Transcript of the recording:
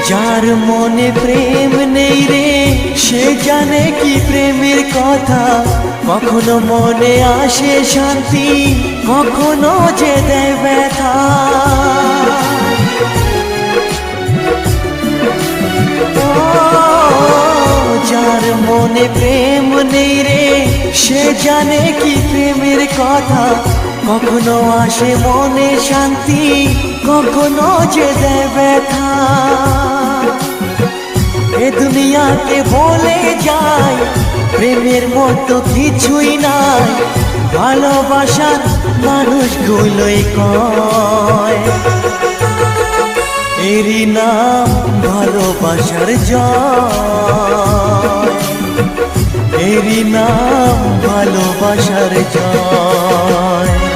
যার মনে প্রেম নেই রে সে জানে কি প্রেমের কথা। কখনো মনে আসে শান্তি, কখনো যে দেয় ব্যথা। যার মনে প্রেম নেই রে সে জানে কি প্রেমের কথা। কখনো আসে মনে শান্তি, কখনো যে দেয় ব্যথা। এ দুনিয়াকে বলে যায় প্রেমের মতো কিছুই নাই। ভালোবাসার মানুষগুলোই কয় এরই নাম ভালোবাসার জয়, এরই নাম ভালোবাসার জয়।